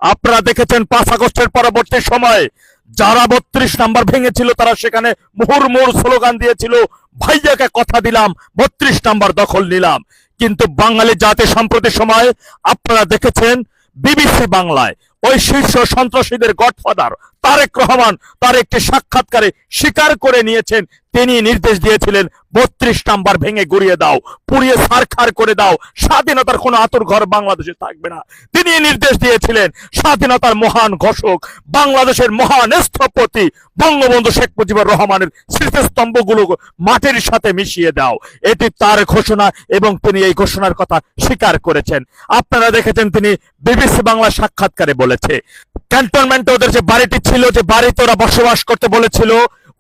আপনারা দেখেছেন 5 আগস্টের পরবর্তী সময়ে যারা 32 নাম্বার ভেঙেছিল তারা সেখানে মুহুর্মুহুর স্লোগান দিয়েছিল, ভাইয়াকে কথা দিলাম 32 নাম্বার দখল নিলাম। কিন্তু বাঙালি জাতি সম্প্রতি সময় আপনারা দেখেছেন বিবিসি বাংলায় ওই শীর্ষ সন্ত্রাসীদের গডফাদার তারেক রহমান তার একটি সাক্ষাৎকারে স্বীকার করে নিয়েছেন তিনি নির্দেশ দিয়েছিলেন 32 নাম্বার ভেঙে গুড়িয়ে দাও, পুড়িয়ে ছারখার করে দাও, স্বাধীনতার কোনো আতুর ঘর বাংলাদেশে থাকবে না। তিনি নির্দেশ দিয়েছিলেন স্বাধীনতার মহান ঘোষক বাংলাদেশের মহান স্থপতি বঙ্গবন্ধু শেখ মুজিবুর রহমানের স্মৃতিস্তম্ভগুলো মাটির সাথে মিশিয়ে দাও, এটি তার ঘোষণা এবং তিনি এই ঘোষণার কথা স্বীকার করেছেন। আপনারা দেখেছেন তিনি বিবিসি বাংলা সাক্ষাৎকারে বলেছে ক্যান্টনমেন্টে ওদের যে বাড়িটি ছিল, যে বাড়িতে ওরা বসবাস করতে বলেছিল,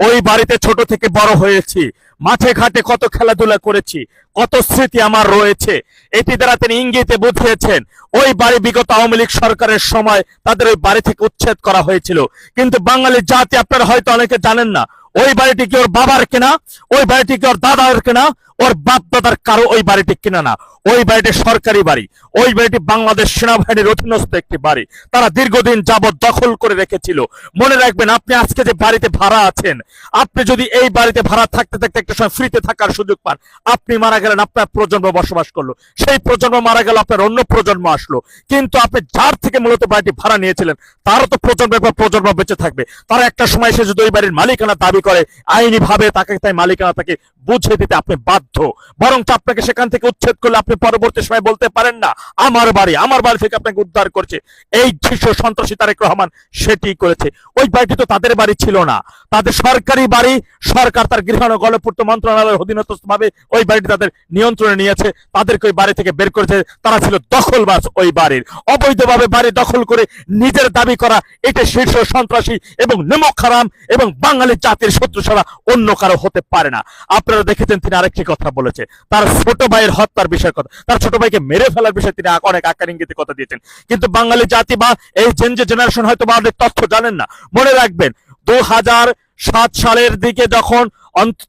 ওই বাড়িতে ছোট থেকে বড় হয়েছি, মাঠে ঘাটে কত খেলাধুলা করেছি, কত স্মৃতি আমার রয়েছে। এটি দ্বারা তিনি ইঙ্গিতে বুঝিয়েছেন ওই বাড়ি বিগত আওয়ামী লীগ সরকারের সময় তাদের ওই বাড়ি থেকে উচ্ছেদ করা হয়েছিল। কিন্তু বাঙালি জাতি আপনারা হয়তো অনেকে জানেন না ওই বাড়িটি কি ওর বাবার কেনা, ওই বাড়িটি কি ওর দাদার কেনা, ওর বাপ দাদার কারো ওই বাড়িটি কিনা না। ওই বাড়িটি সরকারি বাড়ি, ওই বাড়িটি বাংলাদেশ সেনাবাহিনীর অধীনস্থ একটি বাড়ি, তারা দীর্ঘদিন যাবৎ দখল করে রেখেছিল। মনে রাখবেন আপনি আজকে যে বাড়িতে ভাড়া আছেন, আপনি যদি এই বাড়িতে ভাড়া থাকতে থাকতে একটা সময় ফ্রিতে থাকার সুযোগ পান, আপনি মারা গেলেন, আপনার প্রজন্ম বসবাস করলো, সেই প্রজন্ম মারা গেল, আপনার অন্য প্রজন্ম আসলো, কিন্তু আপনি যার থেকে মূলত বাড়িটি ভাড়া নিয়েছিলেন তারও তো প্রজন্মের পর প্রজন্ম বেঁচে থাকবে। তারা একটা সময় এসে যদি ওই বাড়ির মালিকানা দাবি করে আইনি ভাবে তাকে তাই মালিকানা তাকে বুঝিয়ে দিতে আপনি বাধ্য, বরং আপনাকে সেখান থেকে উচ্ছেদ করলে আপনি পরবর্তী সময় বলতে পারেন না আমার বাড়ি থেকে আপনাকে উদ্ধার করছে এই শীর্ষ সন্ত্রাসী তারেক রহমান, সেটি করেছে। ওই বাড়িটি তো তাদের বাড়ি ছিল না, তাদের সরকারি বাড়ি, সরকার তার গৃহ ও গণপূর্ত মন্ত্রণালয়ের অধীনস্থ ভাবে ওই বাড়িটি তাদের নিয়ন্ত্রণে নিয়েছে, তাদেরকে ওই বাড়ি থেকে বের করেছে। তারা ছিল দখলবাজ, ওই বাড়ির অবৈধভাবে বাড়ি দখল করে নিজের দাবি করা, এটা শীর্ষ সন্ত্রাসী এবং নিমক হারাম এবং বাঙালি জাতির শত্রু ছাড়া অন্য কারো হতে পারে না। আপনারা দেখেছেন তিনি আরেকটি কথা বলেছে, তার ছোট ভাইয়ের হত্যার বিষয়ের কথা, তার ছোট ভাইকে মেরে ফেলার বিষয়ে তিনি অনেক আকার ইঙ্গিতে কথা দিয়েছেন। কিন্তু বাঙালি জাতি বা এই জেনারেশন হয়তো বা অনেক তথ্য জানেন না। মনে রাখবেন 2007 সালের দিকে যখন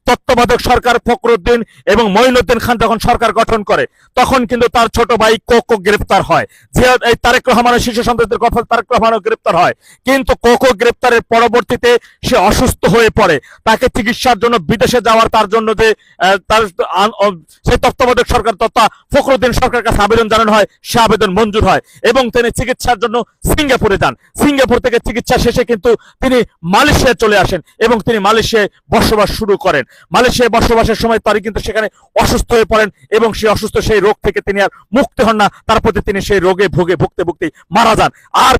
তত্ত্বাবধায়ক সরকার ফখরুদ্দিন এবং মঈনুদ্দিন খান যখন সরকার গঠন করে, তখন কিন্তু তার ছোট ভাই কোকো গ্রেফতার হয়, যে এই তারেক রহমানের শীর্ষ সন্ত্রাসীদের কথা তারেক রহমানও গ্রেফতার হয়। কিন্তু কোকো গ্রেফতারের পরবর্তীতে সে অসুস্থ হয়ে পড়ে, তাকে চিকিৎসার জন্য বিদেশে যাওয়ার তার জন্য যে তার সেই তত্ত্বাবধায়ক সরকার তথা ফখরুদ্দিন সরকারের কাছে আবেদন জানানো হয়, সে আবেদন মঞ্জুর হয় এবং তিনি চিকিৎসার জন্য সিঙ্গাপুরে যান। সিঙ্গাপুর থেকে চিকিৎসা শেষে কিন্তু তিনি মালয়েশিয়া চলে আসেন এবং তিনি মালয়েশিয়ায় বসবাস শুরু করেন। মালয়েশিয়ায় বসবাসের সময় তারই কিন্তু সেখানে অসুস্থ হয়ে পড়েন এবং সেই অসুস্থ সেই রোগ থেকে তিনি আর মুক্তি হন না, তারপরে তিনি সেই রোগে ভুগতে মারা যান। আর